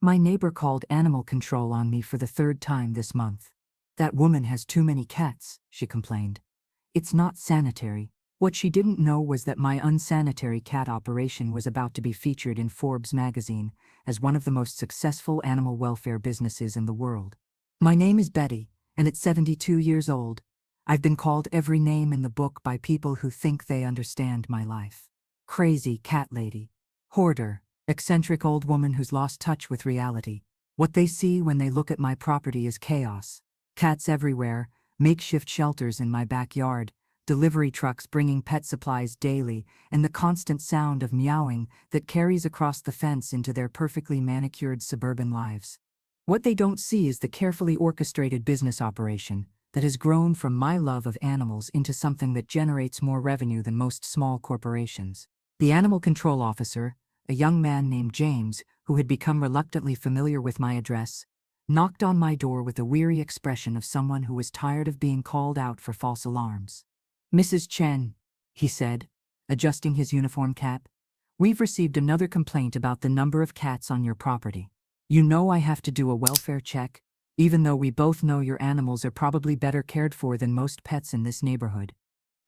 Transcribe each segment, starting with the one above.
My neighbor called animal control on me for the third time this month. That woman has too many cats, she complained. It's not sanitary. What she didn't know was that my unsanitary cat operation was about to be featured in Forbes magazine as one of the most successful animal welfare businesses in the world. My name is Betty, and at 72 years old, I've been called every name in the book by people who think they understand my life. Crazy cat lady, hoarder, eccentric old woman who's lost touch with reality. What they see when they look at my property is chaos. Cats everywhere, makeshift shelters in my backyard, delivery trucks bringing pet supplies daily, and the constant sound of meowing that carries across the fence into their perfectly manicured suburban lives. What they don't see is the carefully orchestrated business operation that has grown from my love of animals into something that generates more revenue than most small corporations. The animal control officer, a young man named James, who had become reluctantly familiar with my address, knocked on my door with a weary expression of someone who was tired of being called out for false alarms. "Mrs. Chen," he said, adjusting his uniform cap, "we've received another complaint about the number of cats on your property. You know I have to do a welfare check, even though we both know your animals are probably better cared for than most pets in this neighborhood."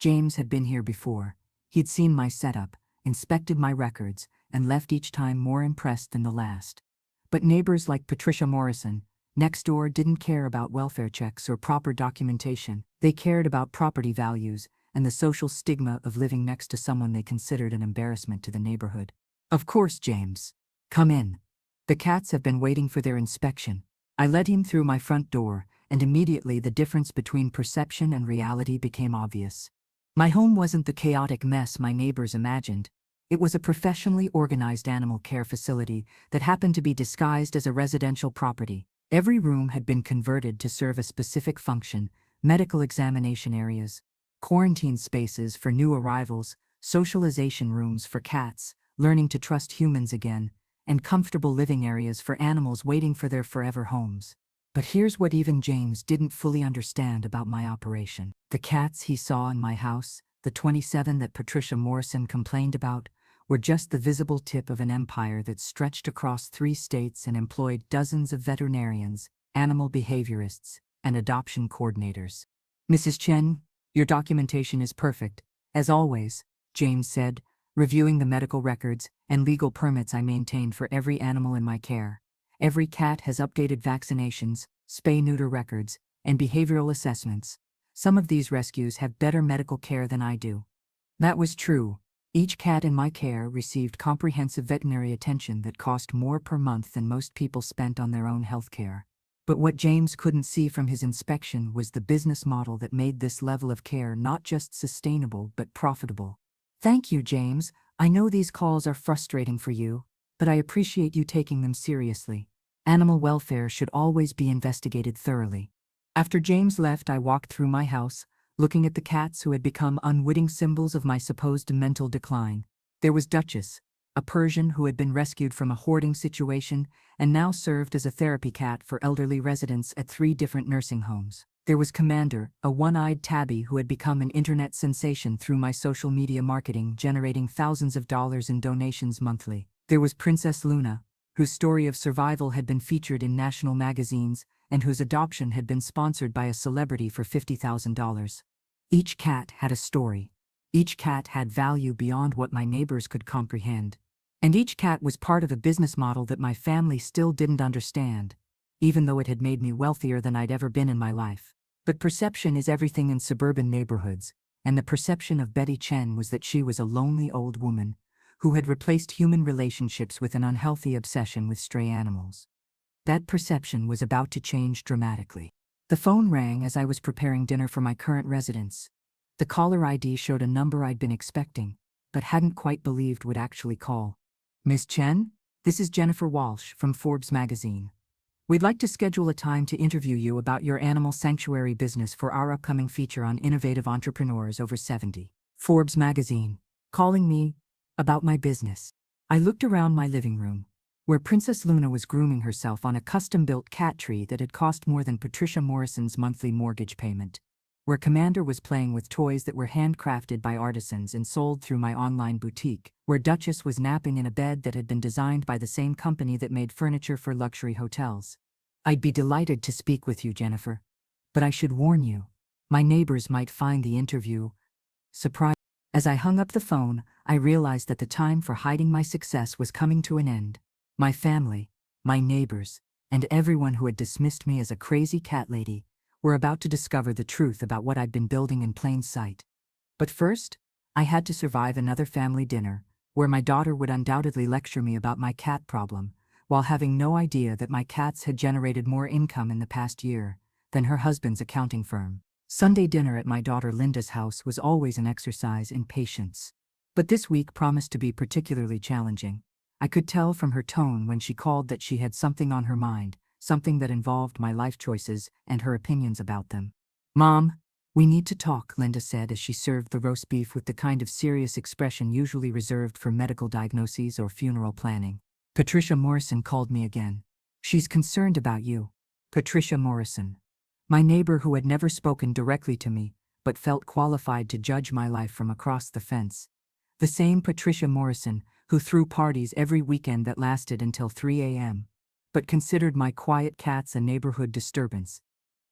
James had been here before. He'd seen my setup, inspected my records, and left each time more impressed than the last. But neighbors like Patricia Morrison, next door, didn't care about welfare checks or proper documentation. They cared about property values and the social stigma of living next to someone they considered an embarrassment to the neighborhood. "Of course, James. Come in. The cats have been waiting for their inspection." I led him through my front door, and immediately the difference between perception and reality became obvious. My home wasn't the chaotic mess my neighbors imagined. It was a professionally organized animal care facility that happened to be disguised as a residential property. Every room had been converted to serve a specific function: medical examination areas, quarantine spaces for new arrivals, socialization rooms for cats, learning to trust humans again, and comfortable living areas for animals waiting for their forever homes. But here's what even James didn't fully understand about my operation. The cats he saw in my house, the 27 that Patricia Morrison complained about, were just the visible tip of an empire that stretched across 3 states and employed dozens of veterinarians, animal behaviorists, and adoption coordinators. "Mrs. Chen, your documentation is perfect, as always," James said, reviewing the medical records and legal permits I maintained for every animal in my care. "Every cat has updated vaccinations, spay-neuter records, and behavioral assessments. Some of these rescues have better medical care than I do." That was true. Each cat in my care received comprehensive veterinary attention that cost more per month than most people spent on their own health care. But what James couldn't see from his inspection was the business model that made this level of care not just sustainable but profitable. "Thank you, James. I know these calls are frustrating for you, but I appreciate you taking them seriously. Animal welfare should always be investigated thoroughly." After James left, I walked through my house, looking at the cats who had become unwitting symbols of my supposed mental decline. There was Duchess, a Persian who had been rescued from a hoarding situation and now served as a therapy cat for elderly residents at 3 different nursing homes. There was Commander, a one-eyed tabby who had become an internet sensation through my social media marketing, generating thousands of dollars in donations monthly. There was Princess Luna, whose story of survival had been featured in national magazines and whose adoption had been sponsored by a celebrity for $50,000. Each cat had a story. Each cat had value beyond what my neighbors could comprehend. And each cat was part of a business model that my family still didn't understand, even though it had made me wealthier than I'd ever been in my life. But perception is everything in suburban neighborhoods, and the perception of Betty Chen was that she was a lonely old woman who had replaced human relationships with an unhealthy obsession with stray animals. That perception was about to change dramatically. The phone rang as I was preparing dinner for my current residence. The caller ID showed a number I'd been expecting, but hadn't quite believed would actually call. "Miss Chen, this is Jennifer Walsh from Forbes magazine. We'd like to schedule a time to interview you about your animal sanctuary business for our upcoming feature on innovative entrepreneurs over 70. Forbes magazine, calling me about my business." I looked around my living room, where Princess Luna was grooming herself on a custom-built cat tree that had cost more than Patricia Morrison's monthly mortgage payment. where Commander was playing with toys that were handcrafted by artisans and sold through my online boutique, where Duchess was napping in a bed that had been designed by the same company that made furniture for luxury hotels. I'd be delighted to speak with you, Jennifer. But I should warn you, my neighbors might find the interview surprising. As I hung up the phone, I realized that the time for hiding my success was coming to an end. My family, my neighbors, and everyone who had dismissed me as a crazy cat lady were about to discover the truth about what I'd been building in plain sight. But first, I had to survive another family dinner, where my daughter would undoubtedly lecture me about my cat problem, while having no idea that my cats had generated more income in the past year than her husband's accounting firm. Sunday dinner at my daughter Linda's house was always an exercise in patience. But this week promised to be particularly challenging. I could tell from her tone when she called that she had something on her mind, something that involved my life choices and her opinions about them. "Mom, we need to talk," Linda said as she served the roast beef with the kind of serious expression usually reserved for medical diagnoses or funeral planning. "Patricia Morrison called me again. She's concerned about you." Patricia Morrison. My neighbor who had never spoken directly to me, but felt qualified to judge my life from across the fence. The same Patricia Morrison who threw parties every weekend that lasted until 3 a.m., but considered my quiet cats a neighborhood disturbance.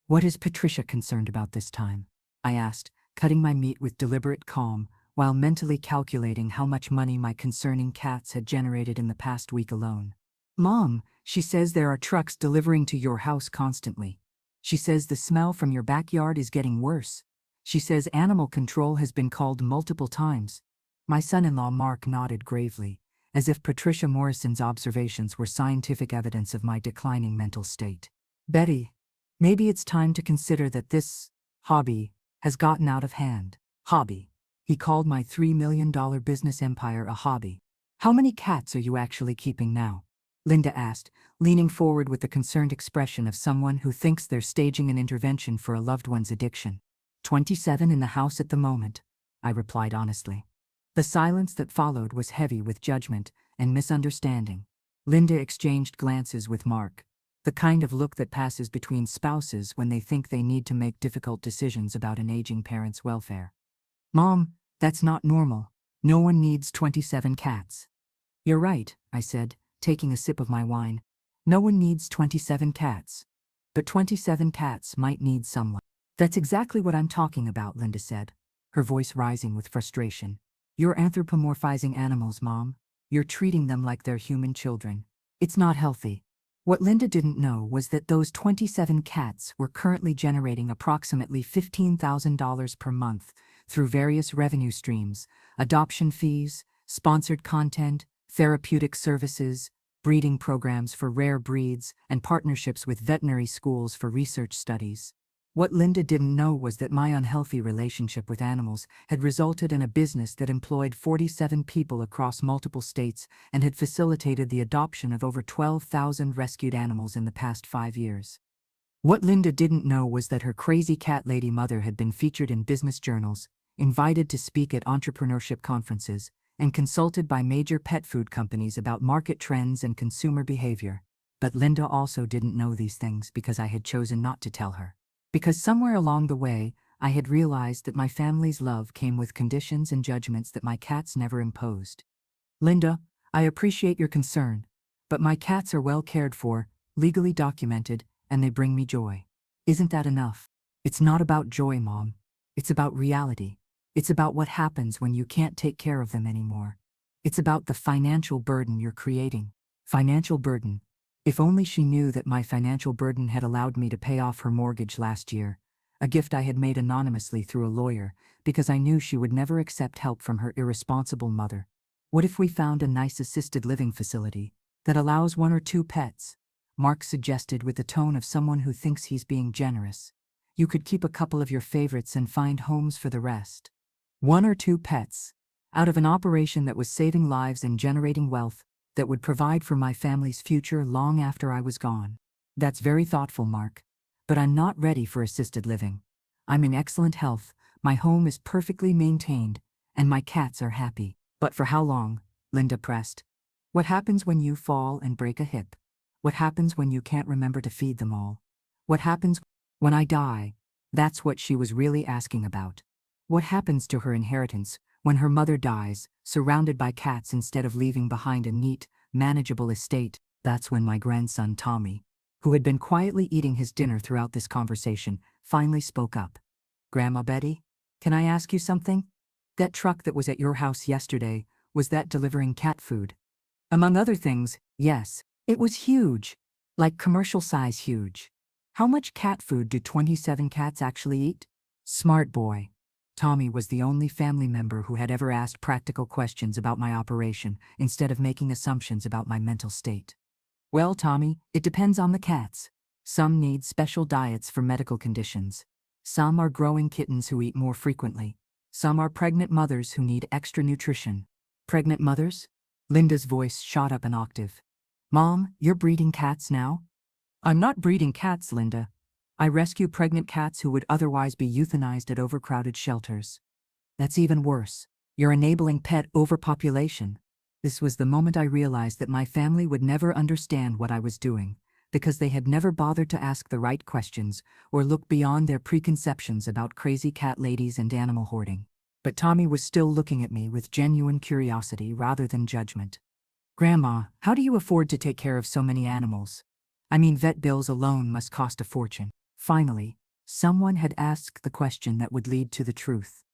"What is Patricia concerned about this time?" I asked, cutting my meat with deliberate calm, while mentally calculating how much money my concerning cats had generated in the past week alone. "Mom, she says there are trucks delivering to your house constantly. She says the smell from your backyard is getting worse. She says animal control has been called multiple times." My son-in-law Mark nodded gravely, as if Patricia Morrison's observations were scientific evidence of my declining mental state. "Betty, maybe it's time to consider that this hobby has gotten out of hand." Hobby. He called my $3 million business empire a hobby. "How many cats are you actually keeping now?" Linda asked, leaning forward with the concerned expression of someone who thinks they're staging an intervention for a loved one's addiction. 27 in the house at the moment," I replied honestly. The silence that followed was heavy with judgment and misunderstanding. Linda exchanged glances with Mark, the kind of look that passes between spouses when they think they need to make difficult decisions about an aging parent's welfare. "Mom, that's not normal. No one needs 27 cats." "You're right," I said, taking a sip of my wine. "No one needs 27 cats. But 27 cats might need someone." "That's exactly what I'm talking about," Linda said, her voice rising with frustration. "You're anthropomorphizing animals, Mom. You're treating them like they're human children. It's not healthy." What Linda didn't know was that those 27 cats were currently generating approximately $15,000 per month through various revenue streams: adoption fees, sponsored content, therapeutic services, breeding programs for rare breeds, and partnerships with veterinary schools for research studies. What Linda didn't know was that my unhealthy relationship with animals had resulted in a business that employed 47 people across multiple states and had facilitated the adoption of over 12,000 rescued animals in the past 5 years. What Linda didn't know was that her crazy cat lady mother had been featured in business journals, invited to speak at entrepreneurship conferences, and consulted by major pet food companies about market trends and consumer behavior. But Linda also didn't know these things because I had chosen not to tell her. Because somewhere along the way, I had realized that my family's love came with conditions and judgments that my cats never imposed. "Linda, I appreciate your concern, but my cats are well cared for, legally documented, and they bring me joy. Isn't that enough?" "It's not about joy, Mom. It's about reality. It's about what happens when you can't take care of them anymore. It's about the financial burden you're creating." Financial burden. If only she knew that my financial burden had allowed me to pay off her mortgage last year, a gift I had made anonymously through a lawyer because I knew she would never accept help from her irresponsible mother. "What if we found a nice assisted living facility that allows 1 or 2 pets?" Mark suggested with the tone of someone who thinks he's being generous. "You could keep a couple of your favorites and find homes for the rest." 1 or 2 pets. Out of an operation that was saving lives and generating wealth that would provide for my family's future long after I was gone. That's very thoughtful, Mark. But I'm not ready for assisted living. I'm in excellent health, my home is perfectly maintained, and my cats are happy. "But for how long?" Linda pressed. "What happens when you fall and break a hip? What happens when you can't remember to feed them all? What happens when I die?" That's what she was really asking about. What happens to her inheritance when her mother dies, surrounded by cats instead of leaving behind a neat, manageable estate? That's when my grandson Tommy, who had been quietly eating his dinner throughout this conversation, finally spoke up. Grandma Betty, can I ask you something? That truck that was at your house yesterday, was that delivering cat food? Among other things, yes. It was huge. Like commercial size huge. How much cat food do 27 cats actually eat? Smart boy. Tommy was the only family member who had ever asked practical questions about my operation instead of making assumptions about my mental state. Well, Tommy, it depends on the cats. Some need special diets for medical conditions. Some are growing kittens who eat more frequently. Some are pregnant mothers who need extra nutrition. Pregnant mothers? Linda's voice shot up an octave. Mom, you're breeding cats now? I'm not breeding cats, Linda. I rescue pregnant cats who would otherwise be euthanized at overcrowded shelters. That's even worse. You're enabling pet overpopulation. This was the moment I realized that my family would never understand what I was doing, because they had never bothered to ask the right questions or look beyond their preconceptions about crazy cat ladies and animal hoarding. But Tommy was still looking at me with genuine curiosity rather than judgment. Grandma, how do you afford to take care of so many animals? I mean, vet bills alone must cost a fortune. Finally, someone had asked the question that would lead to the truth.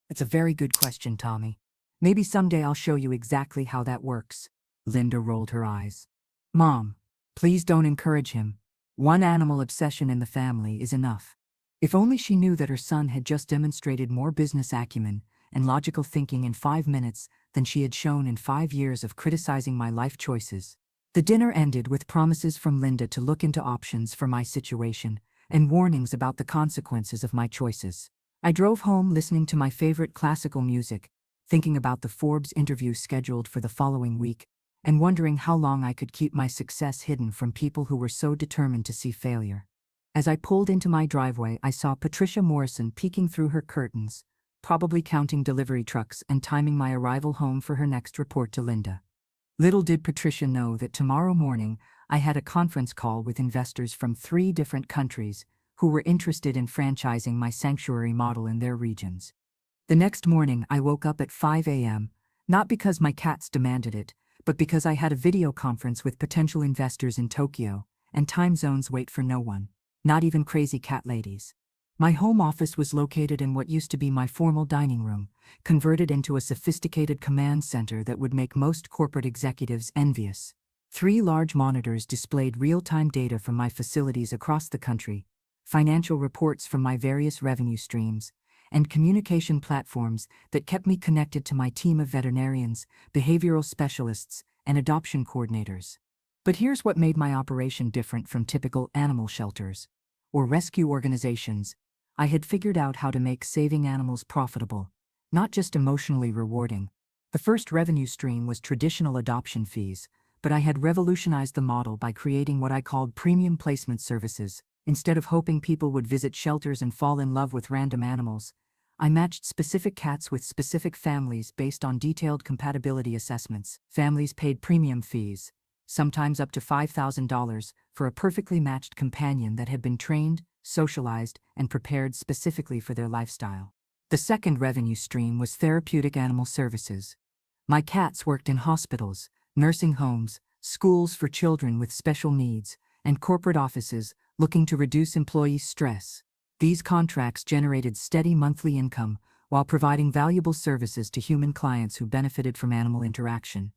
It's a very good question, Tommy. Maybe someday I'll show you exactly how that works. Linda rolled her eyes. Mom, please don't encourage him. One animal obsession in the family is enough. If only she knew that her son had just demonstrated more business acumen and logical thinking in 5 minutes than she had shown in 5 years of criticizing my life choices. The dinner ended with promises from Linda to look into options for my situation and warnings about the consequences of my choices. I drove home listening to my favorite classical music, thinking about the Forbes interview scheduled for the following week, and wondering how long I could keep my success hidden from people who were so determined to see failure. As I pulled into my driveway, I saw Patricia Morrison peeking through her curtains, probably counting delivery trucks and timing my arrival home for her next report to Linda. Little did Patricia know that tomorrow morning I had a conference call with investors from 3 different countries who were interested in franchising my sanctuary model in their regions. The next morning I woke up at 5 a.m., not because my cats demanded it, but because I had a video conference with potential investors in Tokyo, and time zones wait for no one, not even crazy cat ladies. My home office was located in what used to be my formal dining room, converted into a sophisticated command center that would make most corporate executives envious. 3 large monitors displayed real-time data from my facilities across the country, financial reports from my various revenue streams, and communication platforms that kept me connected to my team of veterinarians, behavioral specialists, and adoption coordinators. But here's what made my operation different from typical animal shelters or rescue organizations. I had figured out how to make saving animals profitable, not just emotionally rewarding. The first revenue stream was traditional adoption fees, but I had revolutionized the model by creating what I called premium placement services. Instead of hoping people would visit shelters and fall in love with random animals, I matched specific cats with specific families based on detailed compatibility assessments. Families paid premium fees, sometimes up to $5,000, for a perfectly matched companion that had been trained, socialized, and prepared specifically for their lifestyle. The second revenue stream was therapeutic animal services. My cats worked in hospitals, nursing homes, schools for children with special needs, and corporate offices looking to reduce employee stress. These contracts generated steady monthly income while providing valuable services to human clients who benefited from animal interaction.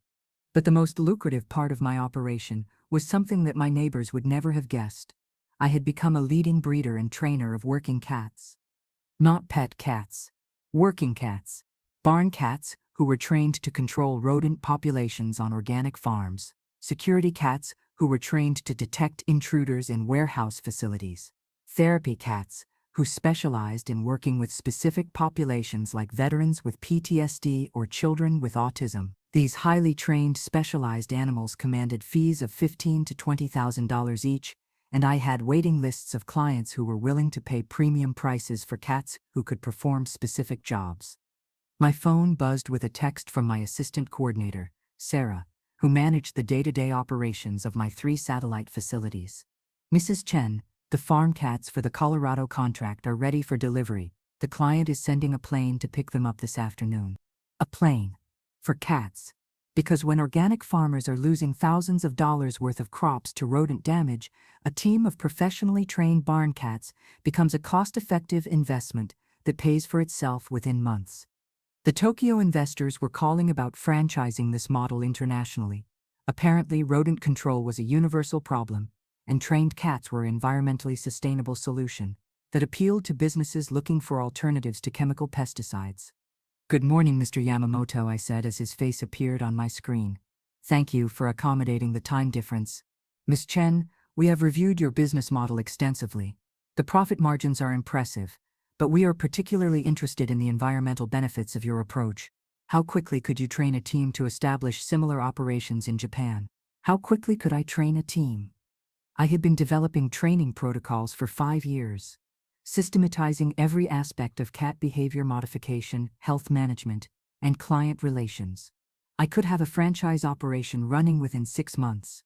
But the most lucrative part of my operation was something that my neighbors would never have guessed. I had become a leading breeder and trainer of working cats. Not pet cats. Working cats. Barn cats who were trained to control rodent populations on organic farms. Security cats who were trained to detect intruders in warehouse facilities. Therapy cats who specialized in working with specific populations like veterans with PTSD or children with autism. These highly trained specialized animals commanded fees of $15,000 to $20,000 each, and I had waiting lists of clients who were willing to pay premium prices for cats who could perform specific jobs. My phone buzzed with a text from my assistant coordinator, Sarah, who managed the day-to-day operations of my 3 satellite facilities. Mrs. Chen, The farm cats for the Colorado contract are ready for delivery. The client is sending a plane to pick them up this afternoon. A plane. For cats. Because when organic farmers are losing thousands of dollars worth of crops to rodent damage, a team of professionally trained barn cats becomes a cost-effective investment that pays for itself within months. The Tokyo investors were calling about franchising this model internationally. Apparently, rodent control was a universal problem, and trained cats were an environmentally sustainable solution that appealed to businesses looking for alternatives to chemical pesticides. "Good morning, Mr. Yamamoto," I said as his face appeared on my screen. "Thank you for accommodating the time difference. Ms. Chen, we have reviewed your business model extensively. The profit margins are impressive, but we are particularly interested in the environmental benefits of your approach. How quickly could you train a team to establish similar operations in Japan?" How quickly could I train a team? I had been developing training protocols for 5 years, systematizing every aspect of cat behavior modification, health management, and client relations. I could have a franchise operation running within 6 months.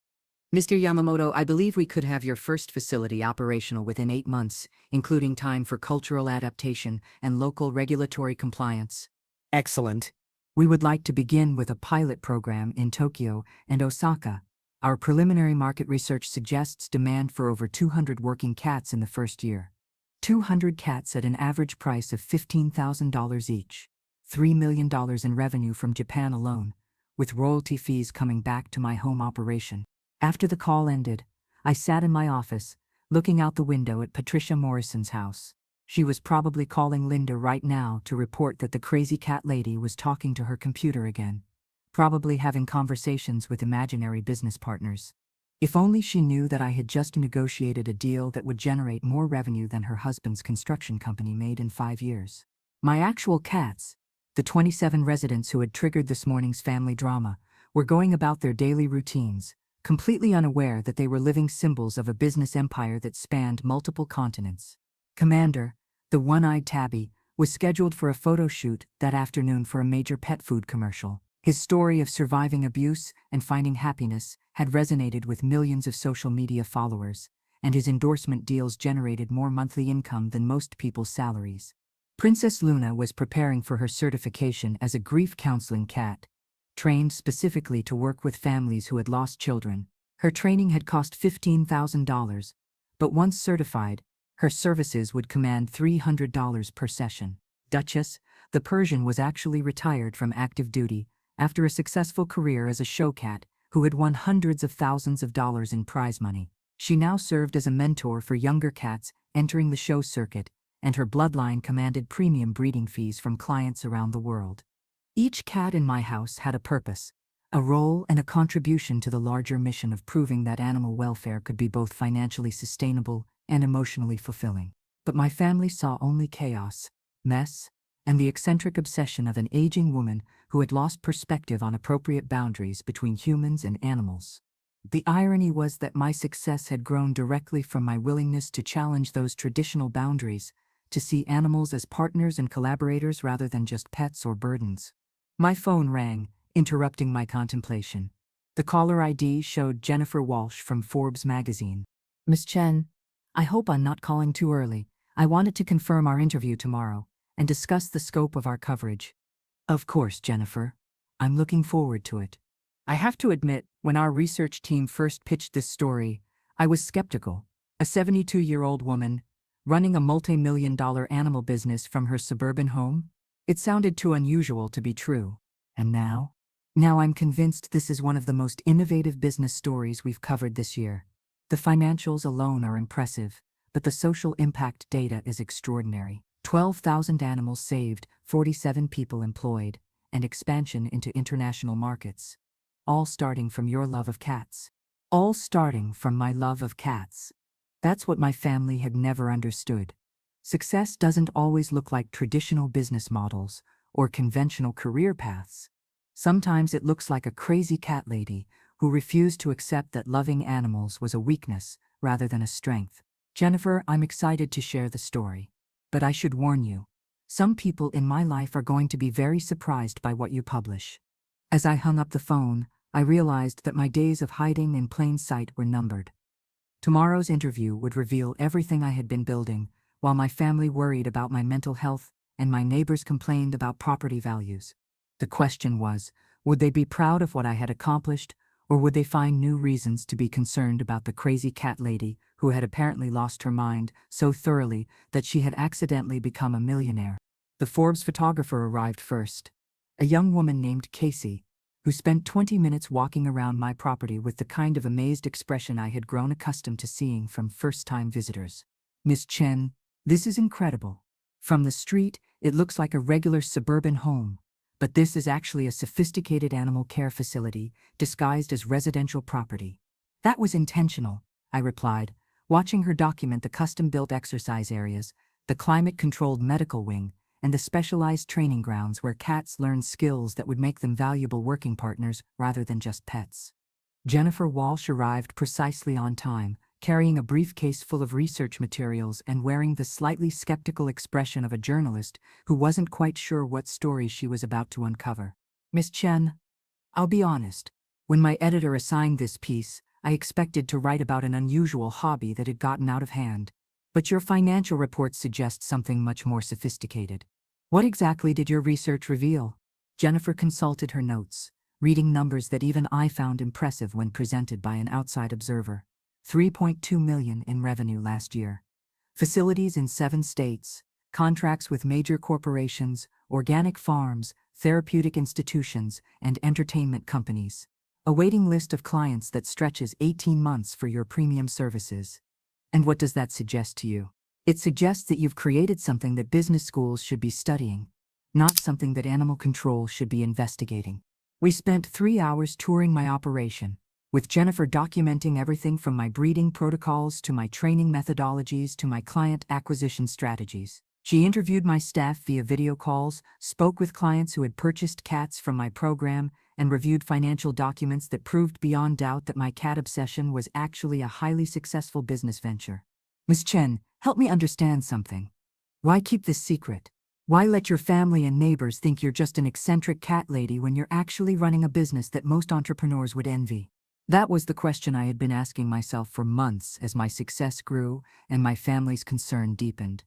"Mr. Yamamoto, I believe we could have your first facility operational within 8 months, including time for cultural adaptation and local regulatory compliance." "Excellent. We would like to begin with a pilot program in Tokyo and Osaka. Our preliminary market research suggests demand for over 200 working cats in the first year. 200 cats at an average price of $15,000 each. $3 million in revenue from Japan alone, with royalty fees coming back to my home operation." After the call ended, I sat in my office, looking out the window at Patricia Morrison's house. She was probably calling Linda right now to report that the crazy cat lady was talking to her computer again, probably having conversations with imaginary business partners. If only she knew that I had just negotiated a deal that would generate more revenue than her husband's construction company made in 5 years. My actual cats, the 27 residents who had triggered this morning's family drama, were going about their daily routines, completely unaware that they were living symbols of a business empire that spanned multiple continents. Commander, the one-eyed tabby, was scheduled for a photo shoot that afternoon for a major pet food commercial. His story of surviving abuse and finding happiness had resonated with millions of social media followers, and his endorsement deals generated more monthly income than most people's salaries. Princess Luna was preparing for her certification as a grief counseling cat, trained specifically to work with families who had lost children. Her training had cost $15,000, but once certified, her services would command $300 per session. Duchess, the Persian, was actually retired from active duty after a successful career as a show cat who had won hundreds of thousands of dollars in prize money. She now served as a mentor for younger cats entering the show circuit, and her bloodline commanded premium breeding fees from clients around the world. Each cat in my house had a purpose, a role, and a contribution to the larger mission of proving that animal welfare could be both financially sustainable and emotionally fulfilling. But my family saw only chaos, mess, and the eccentric obsession of an aging woman who had lost perspective on appropriate boundaries between humans and animals. The irony was that my success had grown directly from my willingness to challenge those traditional boundaries, to see animals as partners and collaborators rather than just pets or burdens. My phone rang, interrupting my contemplation. The caller ID showed Jennifer Walsh from Forbes magazine. "Miss Chen, I hope I'm not calling too early. I wanted to confirm our interview tomorrow and discuss the scope of our coverage." "Of course, Jennifer. I'm looking forward to it." I have to admit, when our research team first pitched this story, I was skeptical. A 72-year-old woman, running a multi-million-dollar animal business from her suburban home? It sounded too unusual to be true. And now? Now I'm convinced this is one of the most innovative business stories we've covered this year. The financials alone are impressive, but the social impact data is extraordinary. 12,000 animals saved, 47 people employed, and expansion into international markets. All starting from your love of cats. All starting from my love of cats. That's what my family had never understood. Success doesn't always look like traditional business models or conventional career paths. Sometimes it looks like a crazy cat lady who refused to accept that loving animals was a weakness rather than a strength. Jennifer, I'm excited to share the story. But I should warn you, some people in my life are going to be very surprised by what you publish. As I hung up the phone, I realized that my days of hiding in plain sight were numbered. Tomorrow's interview would reveal everything I had been building, while my family worried about my mental health and my neighbors complained about property values. The question was, would they be proud of what I had accomplished, or would they find new reasons to be concerned about the crazy cat lady who had apparently lost her mind so thoroughly that she had accidentally become a millionaire? The Forbes photographer arrived first, a young woman named Casey, who spent 20 minutes walking around my property with the kind of amazed expression I had grown accustomed to seeing from first-time visitors. "Miss Chen, this is incredible. From the street, it looks like a regular suburban home, but this is actually a sophisticated animal care facility disguised as residential property." "That was intentional," I replied, watching her document the custom-built exercise areas, the climate-controlled medical wing, and the specialized training grounds where cats learn skills that would make them valuable working partners rather than just pets. Jennifer Walsh arrived precisely on time, carrying a briefcase full of research materials and wearing the slightly skeptical expression of a journalist who wasn't quite sure what story she was about to uncover. "Miss Chen, I'll be honest. When my editor assigned this piece, I expected to write about an unusual hobby that had gotten out of hand. But your financial reports suggest something much more sophisticated. What exactly did your research reveal?" Jennifer consulted her notes, reading numbers that even I found impressive when presented by an outside observer. 3.2 million in revenue last year. Facilities in 7 states, contracts with major corporations, organic farms, therapeutic institutions, and entertainment companies. A waiting list of clients that stretches 18 months for your premium services. And what does that suggest to you? It suggests that you've created something that business schools should be studying, not something that animal control should be investigating. We spent 3 hours touring my operation, with Jennifer documenting everything from my breeding protocols to my training methodologies to my client acquisition strategies. She interviewed my staff via video calls, spoke with clients who had purchased cats from my program, and reviewed financial documents that proved beyond doubt that my cat obsession was actually a highly successful business venture. "Miss Chen, help me understand something. Why keep this secret? Why let your family and neighbors think you're just an eccentric cat lady when you're actually running a business that most entrepreneurs would envy?" That was the question I had been asking myself for months as my success grew and my family's concern deepened.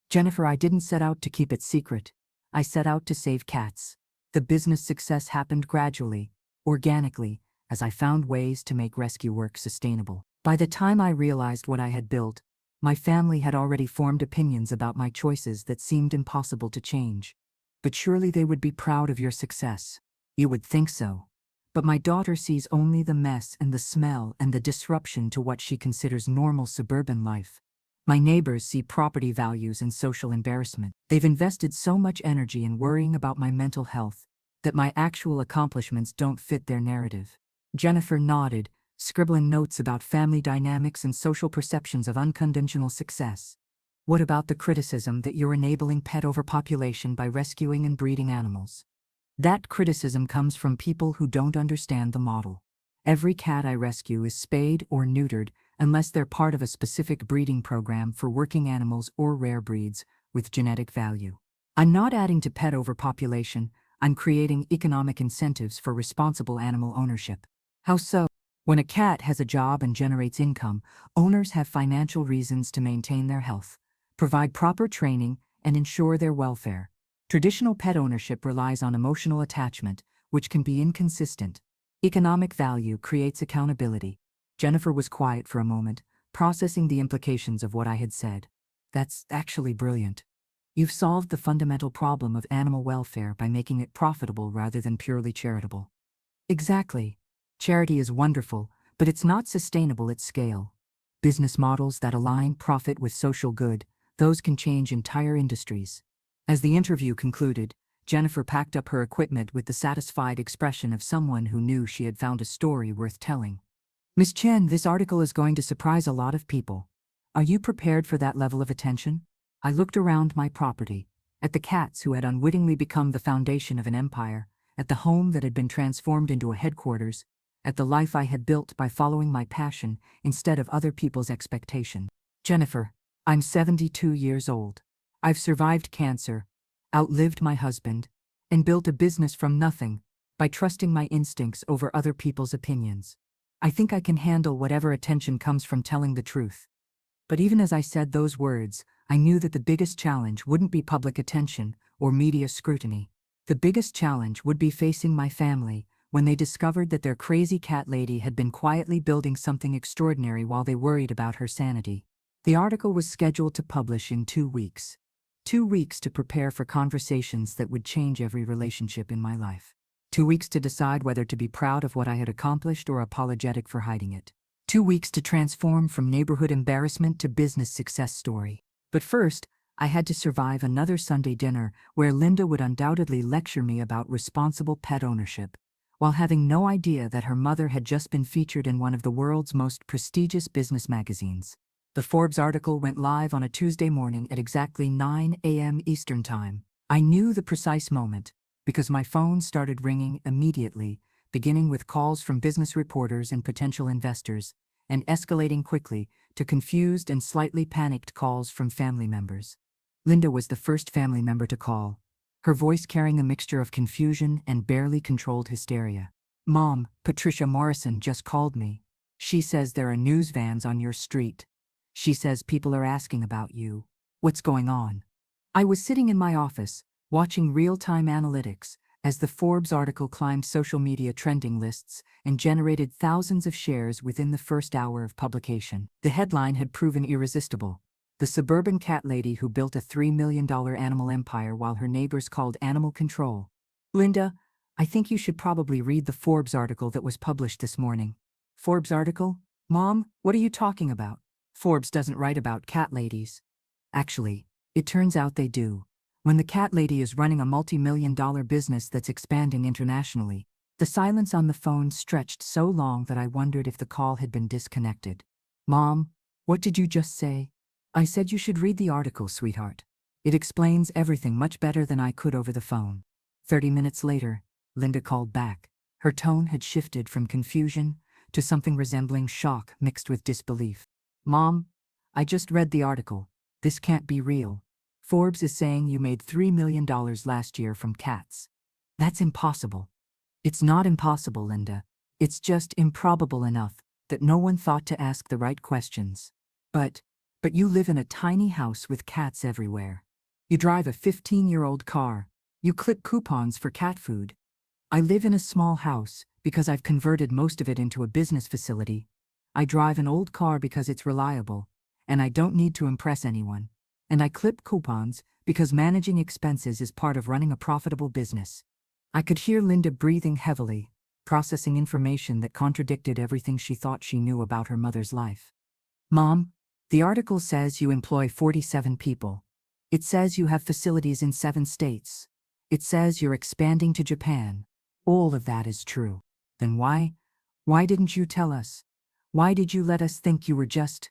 "Jennifer, I didn't set out to keep it secret. I set out to save cats." The business success happened gradually, organically, as I found ways to make rescue work sustainable. By the time I realized what I had built, my family had already formed opinions about my choices that seemed impossible to change. "But surely they would be proud of your success." "You would think so. But my daughter sees only the mess and the smell and the disruption to what she considers normal suburban life. My neighbors see property values and social embarrassment. They've invested so much energy in worrying about my mental health that my actual accomplishments don't fit their narrative." Jennifer nodded, scribbling notes about family dynamics and social perceptions of unconventional success. "What about the criticism that you're enabling pet overpopulation by rescuing and breeding animals?" "That criticism comes from people who don't understand the model. Every cat I rescue is spayed or neutered unless they're part of a specific breeding program for working animals or rare breeds with genetic value. I'm not adding to pet overpopulation, I'm creating economic incentives for responsible animal ownership." "How so?" "When a cat has a job and generates income, owners have financial reasons to maintain their health, provide proper training, and ensure their welfare. Traditional pet ownership relies on emotional attachment, which can be inconsistent. Economic value creates accountability." Jennifer was quiet for a moment, processing the implications of what I had said. "That's actually brilliant. You've solved the fundamental problem of animal welfare by making it profitable rather than purely charitable." "Exactly. Charity is wonderful, but it's not sustainable at scale. Business models that align profit with social good, those can change entire industries." As the interview concluded, Jennifer packed up her equipment with the satisfied expression of someone who knew she had found a story worth telling. "Miss Chen, this article is going to surprise a lot of people. Are you prepared for that level of attention?" I looked around my property, at the cats who had unwittingly become the foundation of an empire, at the home that had been transformed into a headquarters, at the life I had built by following my passion instead of other people's expectation. "Jennifer, I'm 72 years old. I've survived cancer, outlived my husband, and built a business from nothing by trusting my instincts over other people's opinions. I think I can handle whatever attention comes from telling the truth. But even as I said those words, I knew that the biggest challenge wouldn't be public attention or media scrutiny. The biggest challenge would be facing my family when they discovered that their crazy cat lady had been quietly building something extraordinary while they worried about her sanity. The article was scheduled to publish in 2 weeks. 2 weeks to prepare for conversations that would change every relationship in my life. 2 weeks to decide whether to be proud of what I had accomplished or apologetic for hiding it. 2 weeks to transform from neighborhood embarrassment to business success story. But first, I had to survive another Sunday dinner where Linda would undoubtedly lecture me about responsible pet ownership, while having no idea that her mother had just been featured in one of the world's most prestigious business magazines. The Forbes article went live on a Tuesday morning at exactly 9 a.m. Eastern Time. I knew the precise moment because my phone started ringing immediately, beginning with calls from business reporters and potential investors, and escalating quickly to confused and slightly panicked calls from family members. Linda was the first family member to call, her voice carrying a mixture of confusion and barely controlled hysteria. "Mom, Patricia Morrison just called me. She says there are news vans on your street. She says people are asking about you. What's going on?" I was sitting in my office, watching real-time analytics as the Forbes article climbed social media trending lists and generated thousands of shares within the first hour of publication. The headline had proven irresistible. The suburban cat lady who built a $3 million animal empire while her neighbors called animal control. "Linda, I think you should probably read the Forbes article that was published this morning." "Forbes article? Mom, what are you talking about? Forbes doesn't write about cat ladies." Actually, it turns out they do. When the cat lady is running a multi-million-dollar business that's expanding internationally. The silence on the phone stretched so long that I wondered if the call had been disconnected. "Mom, what did you just say?" "I said you should read the article, sweetheart. It explains everything much better than I could over the phone." 30 minutes later, Linda called back. Her tone had shifted from confusion to something resembling shock mixed with disbelief. "Mom, I just read the article. This can't be real. Forbes is saying you made $3 million last year from cats. That's impossible." "It's not impossible, Linda. It's just improbable enough that no one thought to ask the right questions. But you live in a tiny house with cats everywhere. You drive a 15-year-old car. You clip coupons for cat food. I live in a small house because I've converted most of it into a business facility. I drive an old car because it's reliable, and I don't need to impress anyone. And I clip coupons because managing expenses is part of running a profitable business." I could hear Linda breathing heavily, processing information that contradicted everything she thought she knew about her mother's life. "Mom, the article says you employ 47 people. It says you have facilities in 7 states. It says you're expanding to Japan. All of that is true. Then why didn't you tell us? Why did you let us think you were just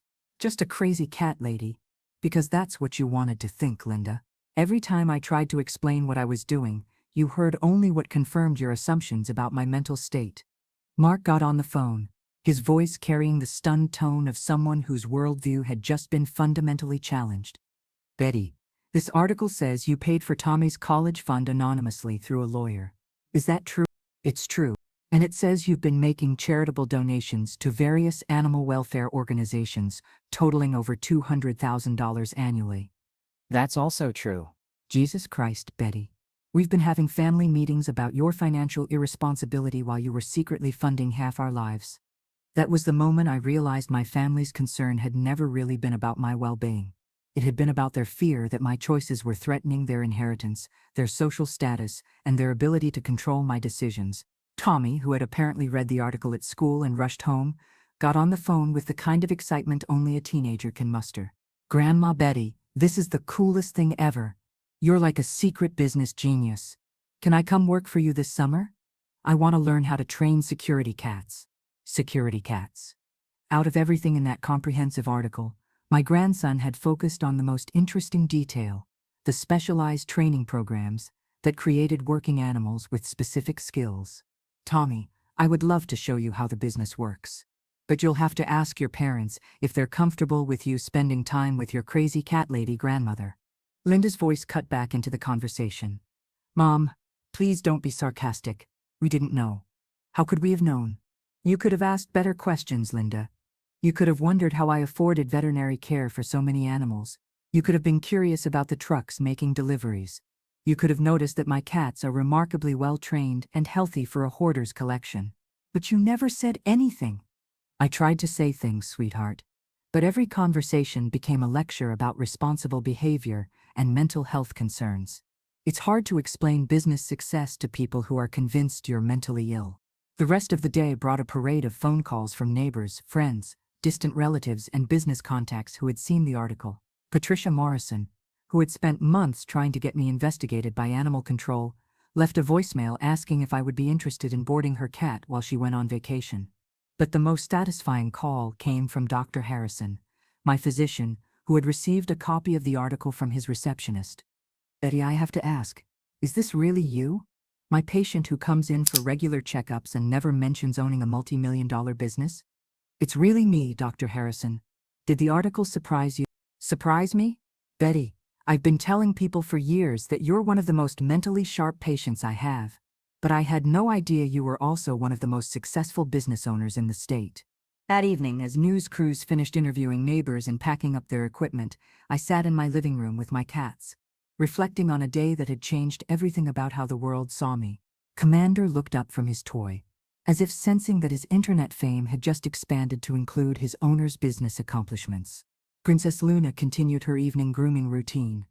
a crazy cat lady?" "Because that's what you wanted to think, Linda. Every time I tried to explain what I was doing, you heard only what confirmed your assumptions about my mental state." Mark got on the phone, his voice carrying the stunned tone of someone whose worldview had just been fundamentally challenged. "Betty, this article says you paid for Tommy's college fund anonymously through a lawyer. Is that true?" "It's true. And it says you've been making charitable donations to various animal welfare organizations totaling over $200,000 annually." "That's also true." "Jesus Christ, Betty. We've been having family meetings about your financial irresponsibility while you were secretly funding half our lives." That was the moment I realized my family's concern had never really been about my well-being. It had been about their fear that my choices were threatening their inheritance, their social status, and their ability to control my decisions. Tommy, who had apparently read the article at school and rushed home, got on the phone with the kind of excitement only a teenager can muster. "Grandma Betty, this is the coolest thing ever. You're like a secret business genius. Can I come work for you this summer? I want to learn how to train security cats." Security cats. Out of everything in that comprehensive article, my grandson had focused on the most interesting detail: the specialized training programs that created working animals with specific skills. "Tommy, I would love to show you how the business works. But you'll have to ask your parents if they're comfortable with you spending time with your crazy cat lady grandmother." Linda's voice cut back into the conversation. "Mom, please don't be sarcastic. We didn't know. How could we have known? You could have asked better questions, Linda. You could have wondered how I afforded veterinary care for so many animals. You could have been curious about the trucks making deliveries. You could have noticed that my cats are remarkably well-trained and healthy for a hoarder's collection. But you never said anything. I tried to say things, sweetheart. But every conversation became a lecture about responsible behavior and mental health concerns. It's hard to explain business success to people who are convinced you're mentally ill. The rest of the day brought a parade of phone calls from neighbors, friends, distant relatives, and business contacts who had seen the article. Patricia Morrison, who had spent months trying to get me investigated by animal control, left a voicemail asking if I would be interested in boarding her cat while she went on vacation. But the most satisfying call came from Dr. Harrison, my physician, who had received a copy of the article from his receptionist. Betty, I have to ask, is this really you? My patient who comes in for regular checkups and never mentions owning a multi-million-dollar business? It's really me, Dr. Harrison. Did the article surprise you? Surprise me? Betty, I've been telling people for years that you're one of the most mentally sharp patients I have. But I had no idea you were also one of the most successful business owners in the state. That evening, as news crews finished interviewing neighbors and packing up their equipment, I sat in my living room with my cats, reflecting on a day that had changed everything about how the world saw me. Commander looked up from his toy, as if sensing that his internet fame had just expanded to include his owner's business accomplishments. Princess Luna continued her evening grooming routine,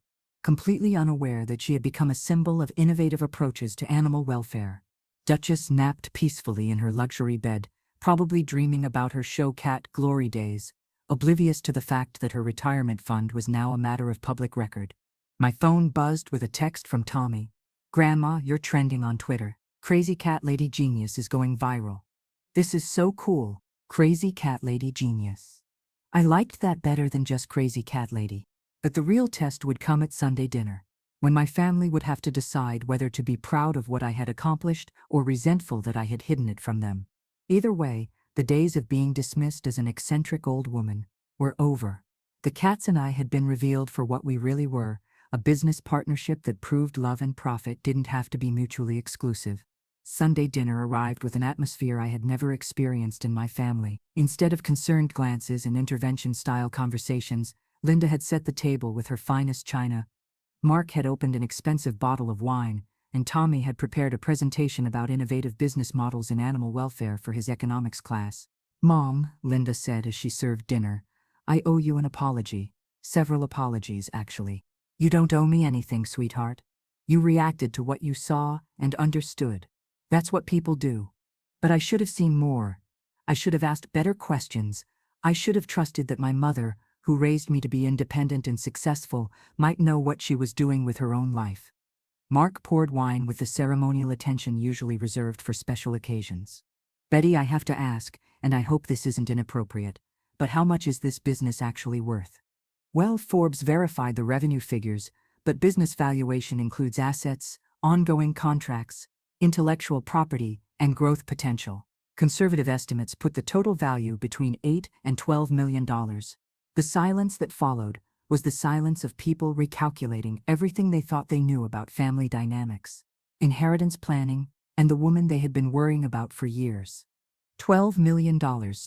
completely unaware that she had become a symbol of innovative approaches to animal welfare. Duchess napped peacefully in her luxury bed, probably dreaming about her show cat glory days, oblivious to the fact that her retirement fund was now a matter of public record. My phone buzzed with a text from Tommy. Grandma, you're trending on Twitter. Crazy Cat Lady Genius is going viral. This is so cool. Crazy Cat Lady Genius. I liked that better than just Crazy Cat Lady. But the real test would come at Sunday dinner, when my family would have to decide whether to be proud of what I had accomplished or resentful that I had hidden it from them. Either way, the days of being dismissed as an eccentric old woman were over. The cats and I had been revealed for what we really were, a business partnership that proved love and profit didn't have to be mutually exclusive. Sunday dinner arrived with an atmosphere I had never experienced in my family. Instead of concerned glances and intervention-style conversations, Linda had set the table with her finest china. Mark had opened an expensive bottle of wine, and Tommy had prepared a presentation about innovative business models in animal welfare for his economics class. Mom, Linda said as she served dinner, I owe you an apology. Several apologies, actually. You don't owe me anything, sweetheart. You reacted to what you saw and understood. That's what people do. But I should have seen more. I should have asked better questions. I should have trusted that my mother, who raised me to be independent and successful, might know what she was doing with her own life. Mark poured wine with the ceremonial attention usually reserved for special occasions. Betty, I have to ask, and I hope this isn't inappropriate, but how much is this business actually worth? Well, Forbes verified the revenue figures, but business valuation includes assets, ongoing contracts, intellectual property, and growth potential. Conservative estimates put the total value between $8 and $12 million. The silence that followed was the silence of people recalculating everything they thought they knew about family dynamics, inheritance planning, and the woman they had been worrying about for years. $12 million,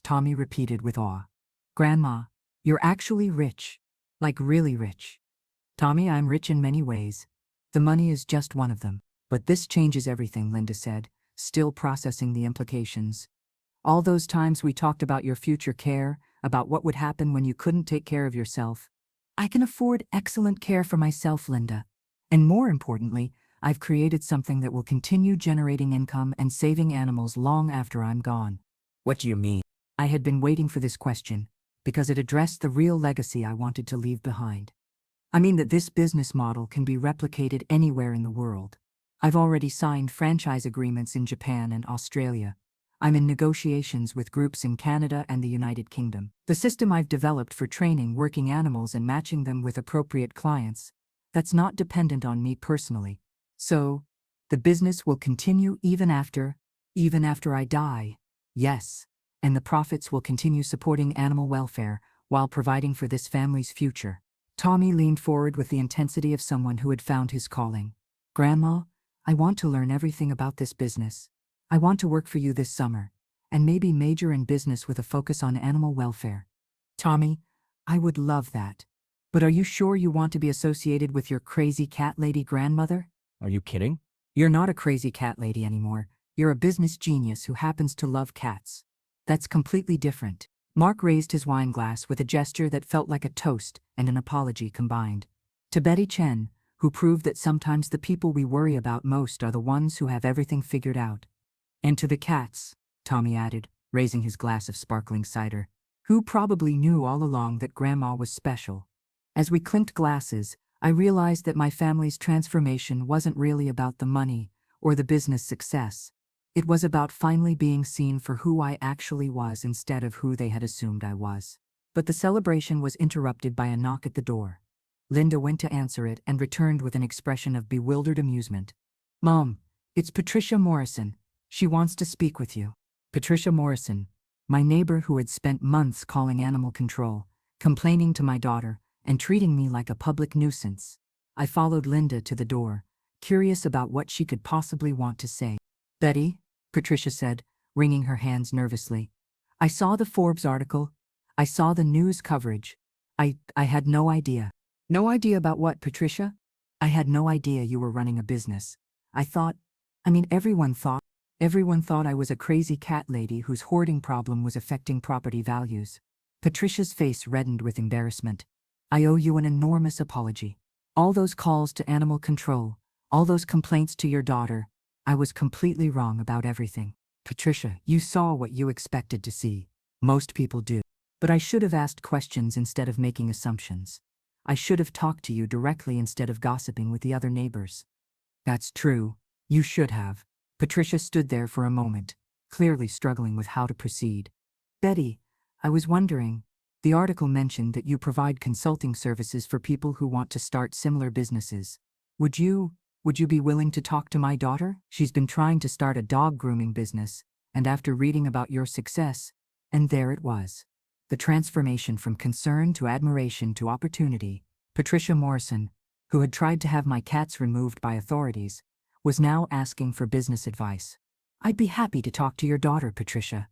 Tommy repeated with awe. Grandma, you're actually rich. Like really rich. Tommy, I'm rich in many ways. The money is just one of them. But this changes everything, Linda said, still processing the implications. All those times we talked about your future care, about what would happen when you couldn't take care of yourself. I can afford excellent care for myself, Linda. And more importantly, I've created something that will continue generating income and saving animals long after I'm gone. What do you mean? I had been waiting for this question, because it addressed the real legacy I wanted to leave behind. I mean that this business model can be replicated anywhere in the world. I've already signed franchise agreements in Japan and Australia. I'm in negotiations with groups in Canada and the United Kingdom. The system I've developed for training working animals and matching them with appropriate clients, that's not dependent on me personally. So, the business will continue even after I die. Yes, and the profits will continue supporting animal welfare while providing for this family's future. Tommy leaned forward with the intensity of someone who had found his calling. Grandma, I want to learn everything about this business. I want to work for you this summer, and maybe major in business with a focus on animal welfare. Tommy, I would love that. But are you sure you want to be associated with your crazy cat lady grandmother? Are you kidding? You're not a crazy cat lady anymore. You're a business genius who happens to love cats. That's completely different. Mark raised his wine glass with a gesture that felt like a toast and an apology combined. To Betty Chen, who proved that sometimes the people we worry about most are the ones who have everything figured out. And to the cats, Tommy added, raising his glass of sparkling cider, who probably knew all along that Grandma was special. As we clinked glasses, I realized that my family's transformation wasn't really about the money or the business success. It was about finally being seen for who I actually was instead of who they had assumed I was. But the celebration was interrupted by a knock at the door. Linda went to answer it and returned with an expression of bewildered amusement. "Mom, it's Patricia Morrison. She wants to speak with you." Patricia Morrison, my neighbor who had spent months calling animal control, complaining to my daughter, and treating me like a public nuisance. I followed Linda to the door, curious about what she could possibly want to say. "Betty," Patricia said, wringing her hands nervously, "I saw the Forbes article. I saw the news coverage. I had no idea." "No idea about what, Patricia?" "I had no idea you were running a business. Everyone thought I was a crazy cat lady whose hoarding problem was affecting property values." Patricia's face reddened with embarrassment. "I owe you an enormous apology. All those calls to animal control, all those complaints to your daughter, I was completely wrong about everything." "Patricia, you saw what you expected to see. Most people do. But I should have asked questions instead of making assumptions. I should have talked to you directly instead of gossiping with the other neighbors." "That's true. You should have." Patricia stood there for a moment, clearly struggling with how to proceed. "Betty, I was wondering, the article mentioned that you provide consulting services for people who want to start similar businesses. Would you be willing to talk to my daughter? She's been trying to start a dog grooming business, and after reading about your success," and there it was. The transformation from concern to admiration to opportunity. Patricia Morrison, who had tried to have my cats removed by authorities, was now asking for business advice. "I'd be happy to talk to your daughter, Patricia.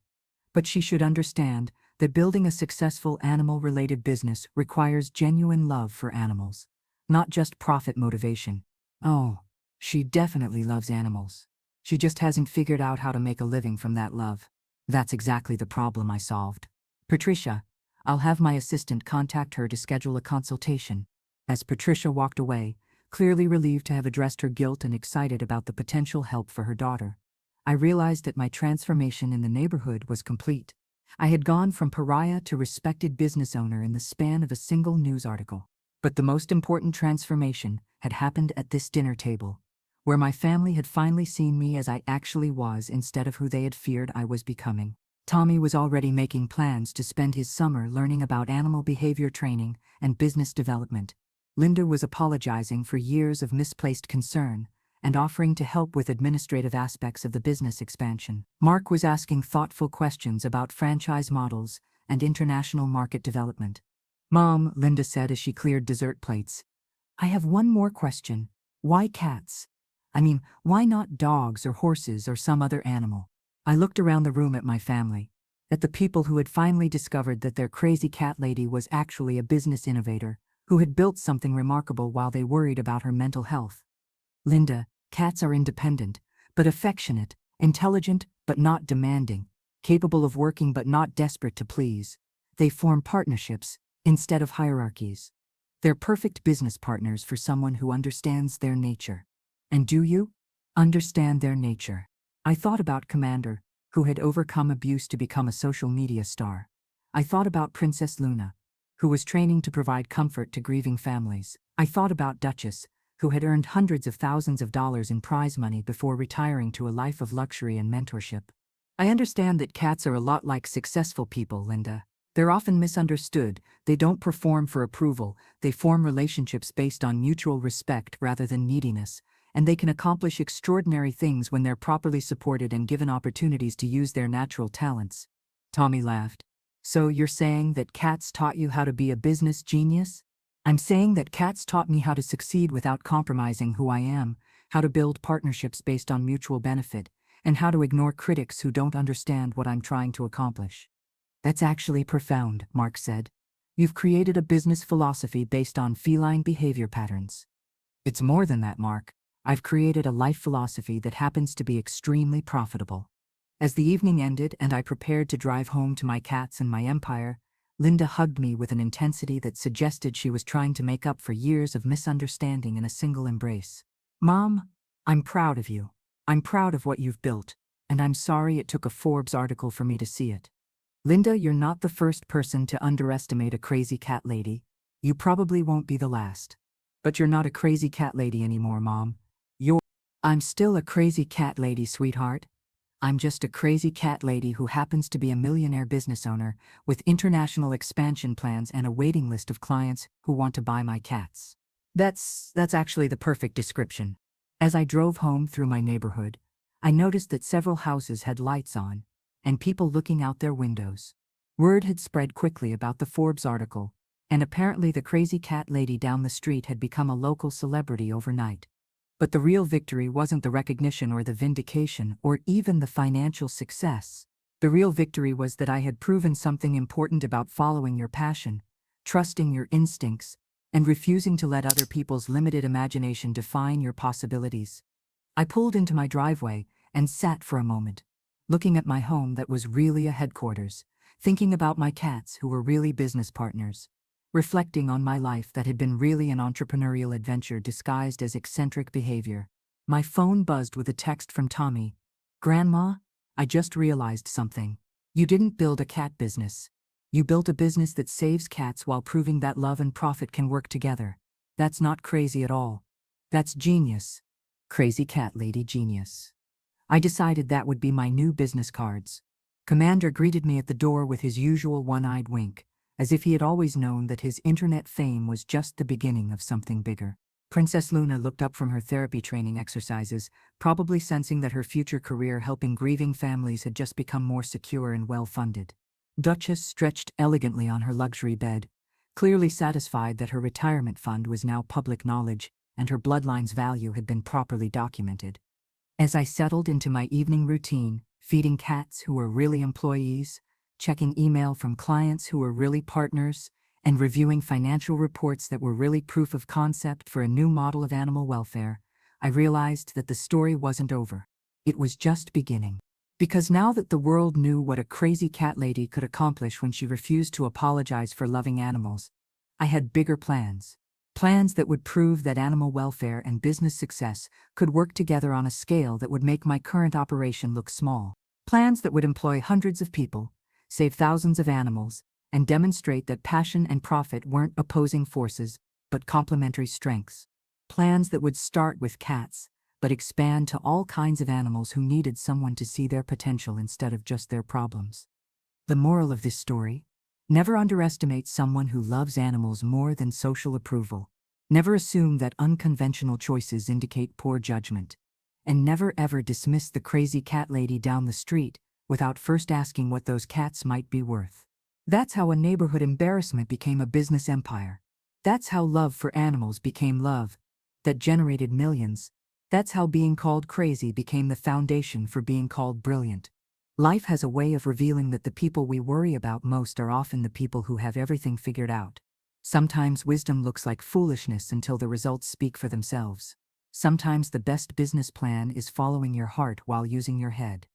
But she should understand that building a successful animal-related business requires genuine love for animals, not just profit motivation." "Oh, she definitely loves animals. She just hasn't figured out how to make a living from that love." "That's exactly the problem I solved. Patricia, I'll have my assistant contact her to schedule a consultation." As Patricia walked away, clearly relieved to have addressed her guilt and excited about the potential help for her daughter, I realized that my transformation in the neighborhood was complete. I had gone from pariah to respected business owner in the span of a single news article. But the most important transformation had happened at this dinner table, where my family had finally seen me as I actually was instead of who they had feared I was becoming. Tommy was already making plans to spend his summer learning about animal behavior training and business development. Linda was apologizing for years of misplaced concern and offering to help with administrative aspects of the business expansion. Mark was asking thoughtful questions about franchise models and international market development. "Mom," Linda said as she cleared dessert plates, "I have one more question. Why cats? Why not dogs or horses or some other animal?" I looked around the room at my family, at the people who had finally discovered that their crazy cat lady was actually a business innovator who had built something remarkable while they worried about her mental health. "Linda, cats are independent, but affectionate, intelligent, but not demanding, capable of working but not desperate to please. They form partnerships instead of hierarchies. They're perfect business partners for someone who understands their nature." "And do you understand their nature?" I thought about Commander, who had overcome abuse to become a social media star. I thought about Princess Luna, who was training to provide comfort to grieving families. I thought about Duchess, who had earned hundreds of thousands of dollars in prize money before retiring to a life of luxury and mentorship. I understand that cats are a lot like successful people, Linda. They're often misunderstood. They don't perform for approval. They form relationships based on mutual respect rather than neediness. And they can accomplish extraordinary things when they're properly supported and given opportunities to use their natural talents. Tommy laughed. "So you're saying that cats taught you how to be a business genius?" "I'm saying that cats taught me how to succeed without compromising who I am, how to build partnerships based on mutual benefit, and how to ignore critics who don't understand what I'm trying to accomplish. That's actually profound, Mark said. You've created a business philosophy based on feline behavior patterns. It's more than that, Mark. I've created a life philosophy that happens to be extremely profitable. As the evening ended and I prepared to drive home to my cats and my empire, Linda hugged me with an intensity that suggested she was trying to make up for years of misunderstanding in a single embrace. Mom, I'm proud of you. I'm proud of what you've built, and I'm sorry it took a Forbes article for me to see it. Linda, you're not the first person to underestimate a crazy cat lady. You probably won't be the last. But you're not a crazy cat lady anymore, Mom. I'm still a crazy cat lady, sweetheart. I'm just a crazy cat lady who happens to be a millionaire business owner with international expansion plans and a waiting list of clients who want to buy my cats. That's actually the perfect description. As I drove home through my neighborhood, I noticed that several houses had lights on and people looking out their windows. Word had spread quickly about the Forbes article, and apparently the crazy cat lady down the street had become a local celebrity overnight. But the real victory wasn't the recognition or the vindication or even the financial success. The real victory was that I had proven something important about following your passion, trusting your instincts, and refusing to let other people's limited imagination define your possibilities. I pulled into my driveway and sat for a moment, looking at my home that was really a headquarters, thinking about my cats who were really business partners, reflecting on my life that had been really an entrepreneurial adventure disguised as eccentric behavior. My phone buzzed with a text from Tommy. Grandma, I just realized something. You didn't build a cat business. You built a business that saves cats while proving that love and profit can work together. That's not crazy at all. That's genius. Crazy cat lady genius. I decided that would be my new business cards. Commander greeted me at the door with his usual one-eyed wink, as if he had always known that his internet fame was just the beginning of something bigger. Princess Luna looked up from her therapy training exercises, probably sensing that her future career helping grieving families had just become more secure and well-funded. Duchess stretched elegantly on her luxury bed, clearly satisfied that her retirement fund was now public knowledge and her bloodline's value had been properly documented. As I settled into my evening routine, feeding cats who were really employees, checking email from clients who were really partners, and reviewing financial reports that were really proof of concept for a new model of animal welfare, I realized that the story wasn't over. It was just beginning. Because now that the world knew what a crazy cat lady could accomplish when she refused to apologize for loving animals, I had bigger plans. Plans that would prove that animal welfare and business success could work together on a scale that would make my current operation look small. Plans that would employ hundreds of people, save thousands of animals, and demonstrate that passion and profit weren't opposing forces, but complementary strengths. Plans that would start with cats, but expand to all kinds of animals who needed someone to see their potential instead of just their problems. The moral of this story? Never underestimate someone who loves animals more than social approval. Never assume that unconventional choices indicate poor judgment. And never ever dismiss the crazy cat lady down the street without first asking what those cats might be worth. That's how a neighborhood embarrassment became a business empire. That's how love for animals became love that generated millions. That's how being called crazy became the foundation for being called brilliant. Life has a way of revealing that the people we worry about most are often the people who have everything figured out. Sometimes wisdom looks like foolishness until the results speak for themselves. Sometimes the best business plan is following your heart while using your head.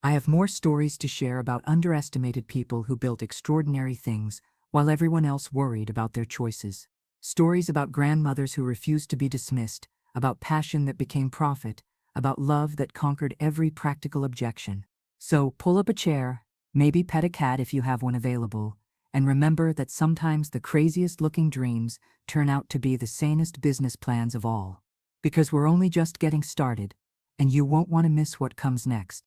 I have more stories to share about underestimated people who built extraordinary things while everyone else worried about their choices. Stories about grandmothers who refused to be dismissed, about passion that became profit, about love that conquered every practical objection. So pull up a chair, maybe pet a cat if you have one available, and remember that sometimes the craziest looking dreams turn out to be the sanest business plans of all. Because we're only just getting started, and you won't want to miss what comes next.